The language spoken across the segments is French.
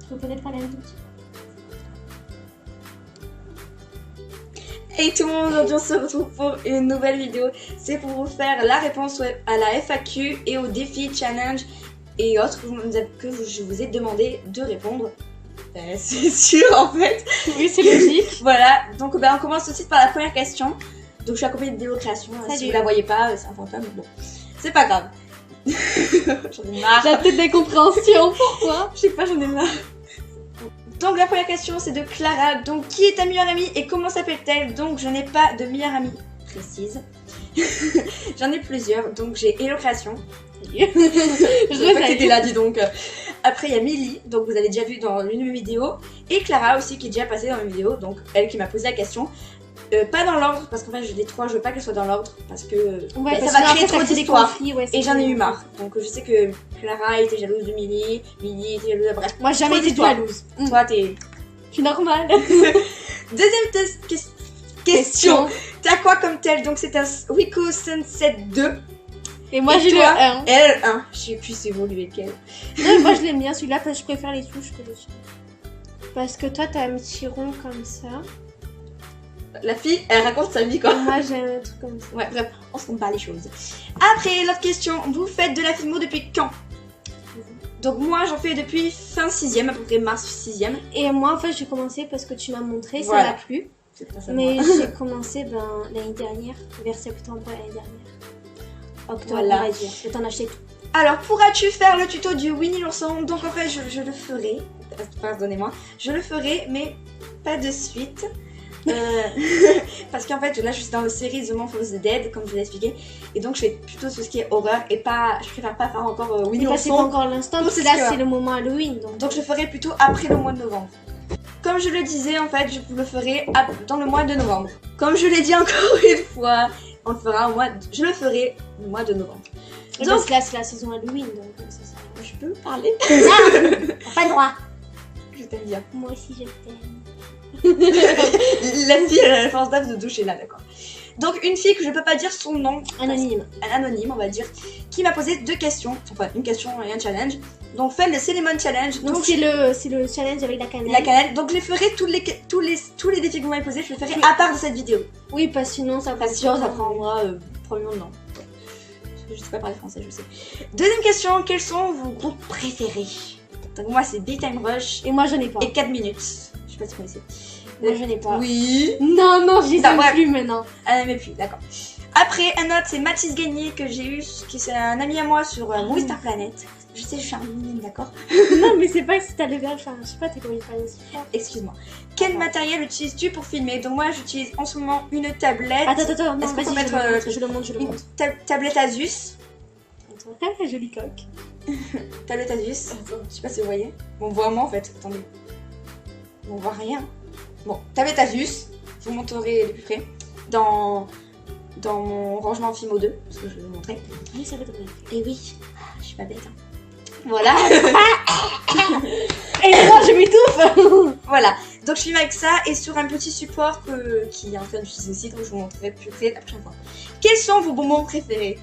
Tu peux peut-être parler un tout petit peu. Hey tout le monde, aujourd'hui on se retrouve pour une nouvelle vidéo. C'est pour vous faire la réponse à la FAQ et aux défis, challenge et autres que je vous ai demandé de répondre. C'est sûr en fait. Oui, c'est logique. Voilà, donc on commence tout de suite par la première question. Donc je suis accompagnée de Déo Création. Si vous la voyez pas, c'est un fantôme. Bon, c'est pas grave. J'en ai marre. J'ai peut-être d'incompréhension, pourquoi? Je sais pas, j'en ai marre. Donc la première question c'est de Clara. Donc qui est ta meilleure amie et comment s'appelle-t-elle? Donc je n'ai pas de meilleure amie précise. J'en ai plusieurs. Donc j'ai Hello Création. Salut. Je sais pas que t'étais là, dis donc. Après il y a Milly, donc vous avez déjà vu dans l'une de mes vidéos. Et Clara aussi qui est déjà passée dans mes vidéos. Donc elle qui m'a posé la question. Pas dans l'ordre parce qu'en fait je les trois, je veux pas qu'elles soient dans l'ordre parce que ouais, ça va créer trop d'histoires. Ouais, et j'en ai eu marre. Donc je sais que Clara était jalouse de Milly, Milly était jalouse de bref. Moi jamais été jalouse. Toi t'es... Je suis normale. Deuxième question. T'as quoi comme tel? Donc c'est un Wiko Sunset 2. Et moi j'ai le 1. Elle 1. Je sais plus c'est évolué lequel. Non, moi je l'aime bien celui-là parce que je préfère les touches que les touches. Parce que toi t'as un petit rond comme ça. La fille, elle raconte sa vie quoi. Moi j'ai un truc comme ça. Ouais, bref, on se compte pas les choses. Après, l'autre question, vous faites de la filmo depuis quand? Donc moi j'en fais depuis fin 6ème, à peu près mars 6ème. Et moi en fait j'ai commencé parce que tu m'as montré, voilà. Ça m'a plu. Mais j'ai commencé l'année dernière, vers septembre l'année dernière. Octobre voilà. On va dire, je vais t'en acheter tout. Alors pourras-tu faire le tuto du Winnie l'ourson? Donc en fait je le ferai, pardonnez-moi, je le ferai mais pas de suite. Parce qu'en fait là je suis dans la série The Month of the Dead comme je vous l'ai expliqué. Et donc je fais plutôt tout ce qui est horreur et pas, je préfère pas faire encore Winnie l'ourson. C'est pas encore l'instant parce que là c'est le moment Halloween. Donc je le ferai plutôt après le mois de novembre. Comme je le disais en fait je le ferai dans le mois de novembre. Comme je l'ai dit encore une fois, on le fera je le ferai le mois de novembre. Et donc là c'est la saison Halloween donc ça. Je peux parler? Non, pas le droit. Je t'aime bien. Moi aussi je t'aime. La fille elle a la force d'âme de doucher là, d'accord. Donc une fille que je peux pas dire son nom, anonyme on va dire, qui m'a posé 2 questions, enfin une question et un challenge. Donc fait le Cinnamon Challenge. Donc c'est le challenge avec la cannelle. La cannelle. Donc je les ferai tous les défis que vous m'avez posés, je les ferai à part de cette vidéo. Oui parce que sinon ça prendra probablement non. Je sais pas parler français, je sais. Deuxième question, quels sont vos groupes préférés? Donc moi c'est Big Time Rush. Et moi je n'ai pas. Et 4 minutes. Je sais pas si vous connaissez. Moi je n'ai pas. Oui. Non, je les aime plus maintenant. Elle n'aimait plus, d'accord. Après, un autre, c'est Mathis Gagné que j'ai eu, qui c'est un ami à moi sur Movie Star Planet. Je sais, je suis un mime, d'accord. Non, mais c'est pas si t'as le verbe, je sais pas, t'es comment il fallait se faire. Excuse-moi. Quel matériel utilises-tu pour filmer? Donc moi, j'utilise en ce moment une tablette. Attends, est-ce qu'on peut mettre je le montre. Une tablette Asus. Attends, jolie coque. Tablette Asus. Je sais pas si vous voyez. Bon, on voit moi en fait, attendez. On voit rien. Bon, tablette Asus, je vous montrerai de plus près. Dans mon rangement Filmo 2, parce que je vais vous montrer. Oui, ça va être bien. Et oui, je suis pas bête. Hein. Voilà. Et moi, je m'étouffe. Voilà. Donc je filme avec ça et sur un petit support qui est en train d'utiliser aussi, donc je vous montrerai plus près la prochaine fois. Quels sont vos bonbons préférés?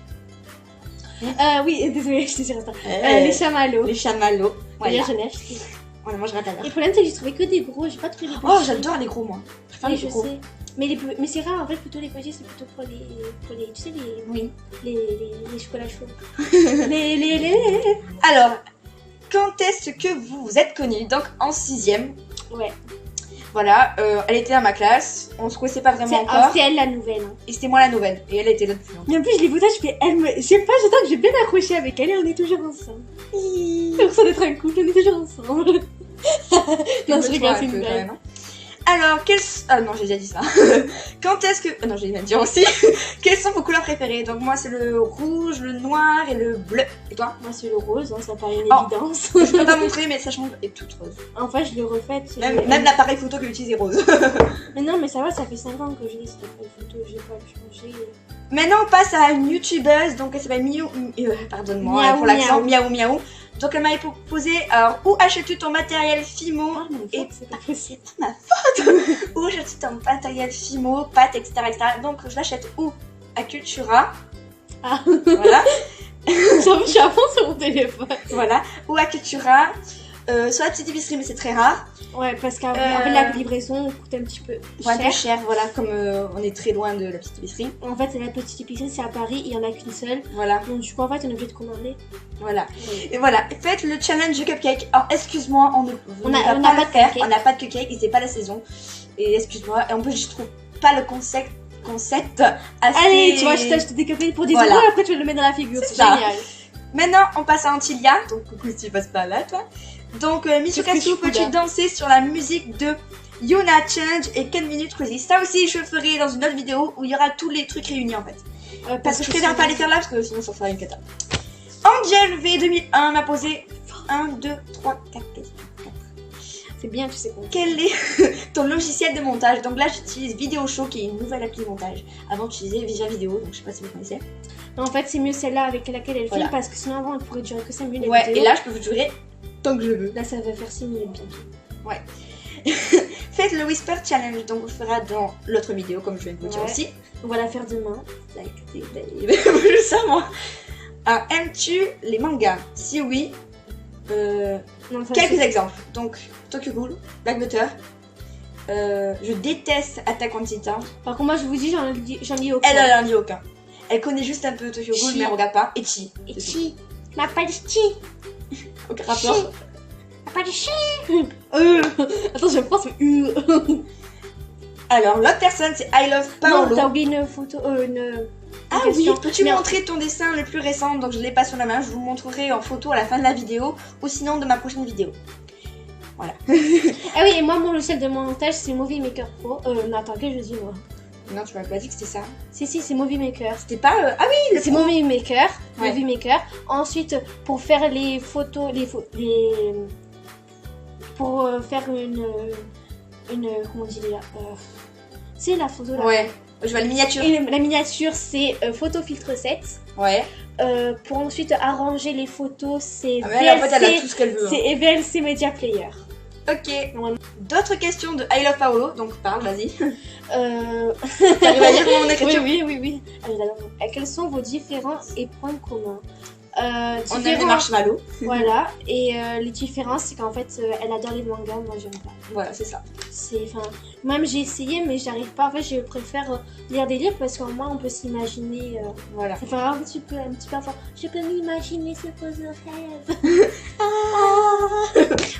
Oui, désolée, je t'ai sur Insta. Les chamallows. Les chamallows. D'ailleurs, je l'ai acheté. On les mangera tout à l'heure. Le problème, c'est que j'ai trouvé que des gros, j'ai pas trouvé les petits. Oh, j'adore les gros, moi. Oui, je sais. Mais c'est rare, en fait, plutôt les petits, c'est plutôt pour les tu sais, les chocolats chauds. Alors, quand est-ce que vous vous êtes connus? Donc, en 6ème. Ouais. Voilà, elle était dans ma classe, on se connaissait pas vraiment encore. C'est elle la nouvelle. Hein. Et c'était moi la nouvelle, et elle était là depuis longtemps. Mais en plus, je l'ai votée, je fais, je sais pas, j'attends que j'ai bien accroché avec elle et on est toujours ensemble. J'ai l'impression d'être un couple, on est toujours ensemble. Non, je rigole, c'est une blague. Alors, ah non, j'ai déjà dit ça. Quand est-ce que... non, j'ai déjà dit aussi. Quelles sont vos couleurs préférées? Donc moi, c'est le rouge, le noir et le bleu. Et toi? Moi, c'est le rose, hein, ça paraît une évidence. Je peux pas montrer, mais ça change et toute rose. En fait, je le refais. Même l'appareil photo que j'utilise est rose. Mais non, mais ça va, ça fait 5 ans que j'ai cet appareil photo, j'ai pas changé. Maintenant, on passe à une youtubeuse, donc elle s'appelle pardonne-moi pour l'accent, Miaou. Donc elle m'a proposé, où achètes-tu ton matériel Fimo? Et c'est pas possible. C'est ma faute. Où achètes-tu ton matériel Fimo, pâtes, etc., etc. Donc je l'achète où? À Cultura. Ah. Voilà. Je suis à fond sur mon téléphone. Voilà. Ou à Cultura. sur la petite épicerie, mais c'est très rare. Ouais, parce qu'avec la livraison, on coûte un petit peu cher. Un peu cher, voilà, comme on est très loin de la petite épicerie. En fait, la petite épicerie, c'est à Paris, il y en a qu'une seule. Voilà. Donc du coup, en fait, on est obligé de commander. Voilà. Et voilà, faites le challenge du cupcake. Alors, excuse-moi, on n'a pas de faire. cupcake. On n'a pas de cupcake, et c'est pas la saison. Et excuse-moi, et en plus, je trouve pas le concept assez... Allez, tu vois, je t'achète des cupcakes pour 10 euros, et après tu vas le mettre dans la figure. C'est génial. Maintenant, on passe à Antilia. Donc, coucou, si tu passes pas là, toi. Donc, Mitsukatsu, peux-tu danser sur la musique de Yuna Challenge et 4 minutes Crazy? Ça aussi, je ferai dans une autre vidéo où il y aura tous les trucs réunis en fait. Parce que je préfère pas les faire là parce que sinon ça fera une cata. Angel V2001 m'a posé 1, 2, 3, 4 questions. C'est bien, tu sais quoi. Quel est ton logiciel de montage? Donc là, j'utilise VideoShow qui est une nouvelle appli de montage. Avant, j'utilisais Visual Video, donc je sais pas si vous connaissez. En fait, c'est mieux celle-là avec laquelle elle filme parce que sinon, avant, elle pourrait durer que 5 minutes. Ouais, et là, je peux vous durer tant que je veux. Là, ça va faire 6 minutes bientôt. Ouais. Faites le Whisper Challenge, donc on le fera dans l'autre vidéo, comme je viens de vous dire aussi. On va la faire demain. Like des baby. Je sais, moi. Alors, aimes-tu les mangas? Si oui, non, quelques exemples. Donc, Tokyo Ghoul, Black Butter. Je déteste Attack on Titan. Par contre, moi, je vous dis, j'en lis aucun. Elle en lit aucun. Elle connaît juste un peu Tokyo Ghoul, mais elle regarde pas. Et Chi. Chi. M'appelle Chi. Aucun rapport. M'appelle Chi. Attends, je pense que... Alors, l'autre personne, c'est I Love Paolo. Non, t'as oublié une photo... Ah oui, peux-tu montrer ton dessin le plus récent? Donc, je l'ai pas sur la main. Je vous montrerai en photo à la fin de la vidéo. Ou sinon, de ma prochaine vidéo. Voilà. Ah oui, et moi, mon logiciel de montage, c'est Movie Maker Pro. Non, attends, que je dis, moi. Non, tu m'as pas dit que c'était ça. Si, c'est Movie Maker. C'était pas... Ah oui, c'est Movie Maker. Ouais. Movie Maker. Ensuite, pour faire les photos, pour faire une... Comment on dit déjà c'est la photo là. Ouais. Je vois les miniatures. Et la miniature, c'est Photo Filtre 7. Ouais. Pour ensuite arranger les photos, c'est VLC. En fait, elle a tout ce qu'elle veut. C'est VLC Media Player. Ok. D'autres questions de I Love Paolo, donc parle, vas-y. T'arrives à lire mon écriture? Oui. Alors, quels sont vos différents et points communs? On aime les marshmallows. Voilà, et les différences, c'est qu'en fait, elle adore les mangas, moi j'aime pas. Voilà, c'est ça. Même j'ai essayé, mais j'arrive pas. En fait, je préfère lire des livres parce qu'au moins on peut s'imaginer. Voilà. Ça fait un petit peu fort. Je peux m'imaginer ce que je rêve.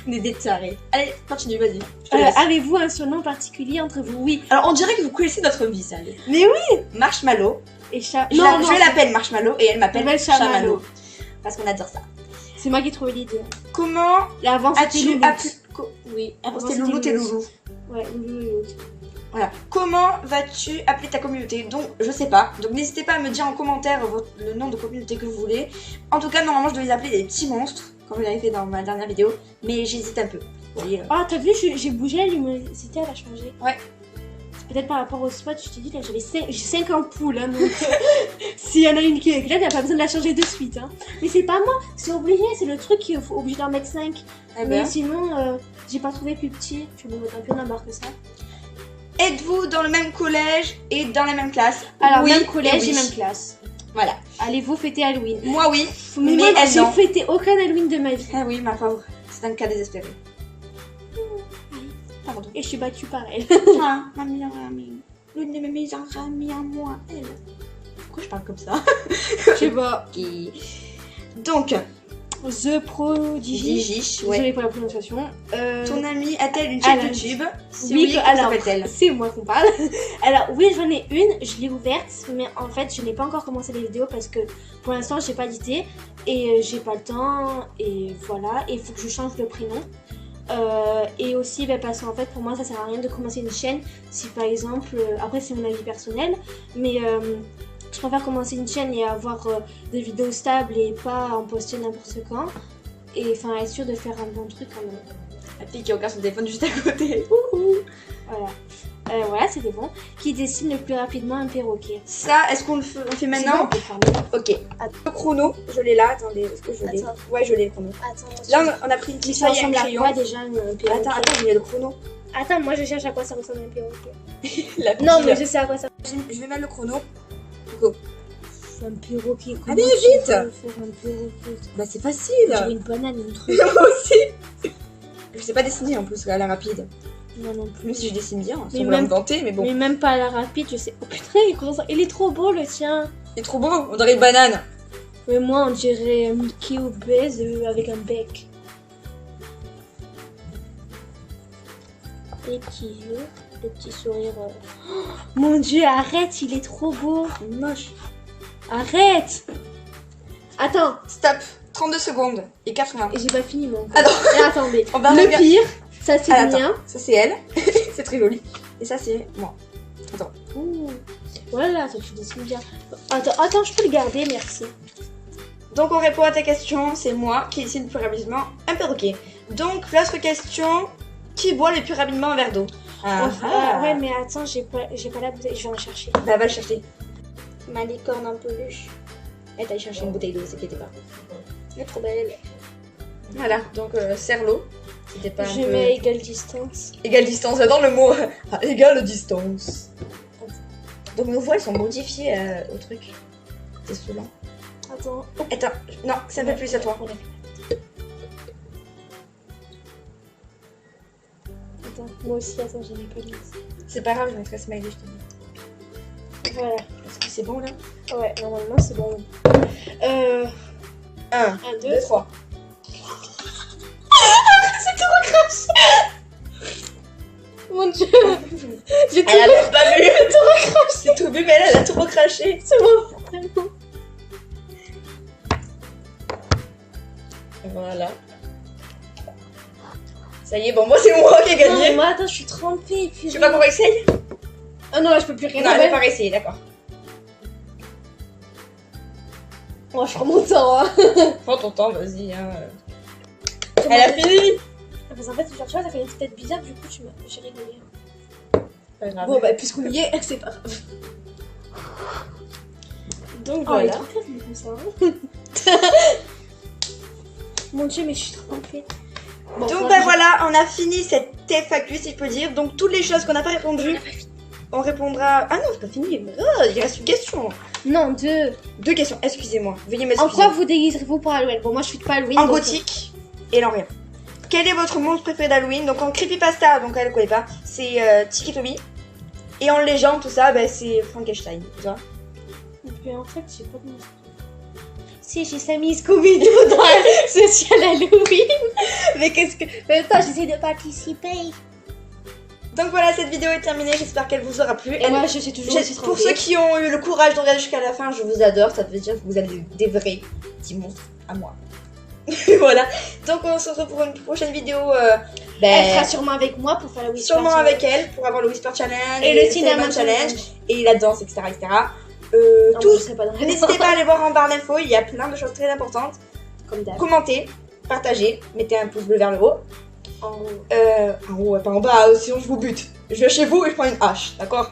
On est des tarés. Allez, continue, vas-y. Avez-vous un surnom particulier entre vous? Oui. Alors, on dirait que vous connaissez notre vie, ça. Mais oui. Marshmallow. Et je l'appelle Marshmallow et elle m'appelle Chamallow. Parce qu'on adore ça. C'est moi qui ai trouvé l'idée. Comment avant as-tu appelé... Oui, avant c'était Loulou, t'es Loulou. Ouais, Loulou. Voilà. Comment vas-tu appeler ta communauté? Donc, je sais pas. Donc, n'hésitez pas à me dire en commentaire le nom de communauté que vous voulez. En tout cas, normalement, je dois les appeler des petits monstres, comme je l'avais fait dans ma dernière vidéo. Mais j'hésite un peu. Vous voyez, Ah, t'as vu, j'ai bougé, la luminosité, elle a changé. Ouais. Peut-être par rapport au spot, je te dis, là, j'ai 5 ampoules, hein, donc s'il y en a une qui éclate, il n'y a pas besoin de la changer de suite. Hein. Mais c'est pas moi, c'est obligé, c'est le truc qu'il faut obligé d'en mettre 5. Mais sinon, j'ai pas trouvé plus petit. Je vais me mettre un peu en barre que ça. Êtes-vous dans le même collège et dans la même classe? Alors, oui, même collège et même classe. Voilà. Allez-vous fêter Halloween? Moi, oui. Mais moi, j'ai fêté aucun Halloween de ma vie. Ah oui, ma pauvre. C'est un cas désespéré. Pardon. Et je suis battue par elle. Ah, ma meilleure amie. L'une de mes meilleures amies à moi, elle. Pourquoi je parle comme ça? Je sais pas. Donc, The Prodigy. Ouais. Désolée pour la prononciation. Ton amie a-t-elle une chaîne YouTube? Si oui, alors, c'est moi qu'on parle. Alors, oui, j'en ai une, je l'ai ouverte, mais en fait, je n'ai pas encore commencé les vidéos parce que pour l'instant, j'ai pas d'idée et j'ai pas le temps. Et voilà, et il faut que je change le prénom. Et aussi parce qu'en fait pour moi ça sert à rien de commencer une chaîne si par exemple après c'est mon avis personnel mais je préfère commencer une chaîne et avoir des vidéos stables et pas en poster n'importe quand et enfin être sûr de faire un bon truc quand même. La fille qui regarde son téléphone juste à côté. Voilà. Voilà, c'était bon. Qui dessine le plus rapidement un perroquet? Ça, est-ce qu'on le fait maintenant? Ok. Le chrono, je l'ai là. Attendez, est-ce que je l'ai? Ouais, je l'ai le chrono. Attends, là, on a pris une petite feuille et un crayon. Déjà, un perroquet. Attends, il y a le chrono. Attends, moi je cherche à quoi ça ressemble un perroquet. Non, mais je sais à quoi ça ressemble. Je vais mettre le chrono. Go. Un perroquet. Allez, vite! Faire un perroquet. Bah, c'est facile. J'ai une banane, une truc. Moi aussi. Je sais pas dessiner en plus à la rapide. Moi non plus. Même si je dessine bien, Mais sans même- me vanter, mais bon. Mais même pas à la rapide, je sais. Oh putain, il est trop beau le tien. Il est trop beau, on dirait une banane. Mais moi, on dirait Mickey obèse avec un bec. Et qui veut le petit sourire. Oh, mon dieu, arrête, il est trop beau. Moche. Arrête. Attends, Stop. 32 secondes et 80. et j'ai pas fini mon. Attends. Et attendez, On va le regarder. pire, ça c'est Ah, le attends. mien. Ça c'est elle. C'est très joli. Et ça c'est moi. Ouh. Voilà, ça tu dessines bien. Attends, je peux le garder, merci. Donc on répond à ta question, c'est moi qui dessine le plus rapidement un perroquet. Donc l'autre question, qui boit le plus rapidement un verre d'eau? Ouais, mais attends, j'ai pas la bouteille, je vais en chercher. Bah va le chercher. Ma licorne en peluche. Elle t'a cherché une bouteille d'eau, s'inquiète pas. Elle est trop belle. Voilà, donc serre l'eau. C'était pas Je un peu... mets à égale distance. Égale distance, j'adore le mot. À égale distance. Donc nos voix elles sont modifiées au truc. C'est saoulant. Attends. Attends, non, c'est un peu plus à toi. Attends, moi aussi, attends, j'en ai pas mis. C'est pas grave, je mettrai smiley, je te dis. Voilà. Est-ce que c'est bon là? Ouais, normalement, c'est bon. 1, 1, 2, 2, 3. Mon dieu. J'ai tout Elle a même pas vu. C'est tout bu, mais elle a trop craché. c'est bon. Voilà. Ça y est, bon, moi c'est moi qui ai gagné. Non, moi, attends, je suis trempée. Puis Tu veux pas qu'on réessaye? Ah non, là, je peux plus rien Non, elle faire. va pas réessayer, d'accord. Moi, je prends mon temps. Hein. Prends ton temps, vas-y. Hein. Elle a fini. Parce qu'en fait, genre, tu vois, ça fait une tête bizarre, du coup, j'ai rigolé. Pas grave. Bon, bah, puisqu'on y est, c'est pas grave. Donc Oh, elle est voilà. trop classe, mais comme ça. Hein. Mon dieu, mais je suis trempée. Bon, Donc ça bah va. voilà, on a fini cette FAQ si je peux dire. Donc toutes les choses qu'on n'a pas répondu, on répondra. Ah non, c'est pas fini. Oh, il reste une question. Non, 2. 2 questions, excusez-moi. Veuillez En m'excuser. quoi vous déguiserez-vous pour Halloween? Bon, moi, je suis pas Halloween. En donc- gothique et l'envers. Quel est votre monstre préféré d'Halloween? Donc en creepypasta, donc elle ne connaît pas, c'est Tiki Toby. Et en légende, tout ça, bah, c'est Frankenstein. Tu vois? Mais en fait, j'ai pas de monstre. Si, j'ai Sammy Scooby-Doo dans la spécial Halloween. Mais qu'est-ce que. Mais attends, j'essaie de participer. Donc voilà, cette vidéo est terminée. J'espère qu'elle vous aura plu. Et moi, je suis toujours aussi Pour trempée. ceux qui ont eu le courage de regarder jusqu'à la fin, je vous adore. Ça veut dire que vous avez des vrais petits monstres à moi. Voilà. Donc on se retrouve pour une prochaine vidéo. Elle sera sûrement avec moi pour faire la Whisper sûrement Challenge. avec elle pour avoir le Whisper Challenge Et le cinéma Challenge et la danse, etc. etc. Non, Tout. je serai pas dans la N'hésitez pas à aller voir en barre d'infos. Il y a plein de choses très importantes. Comme d'hab. Commentez, partagez, mettez un pouce bleu vers le haut. En haut. En haut, pas en bas, sinon je vous bute. Je vais chez vous et je prends une hache, d'accord?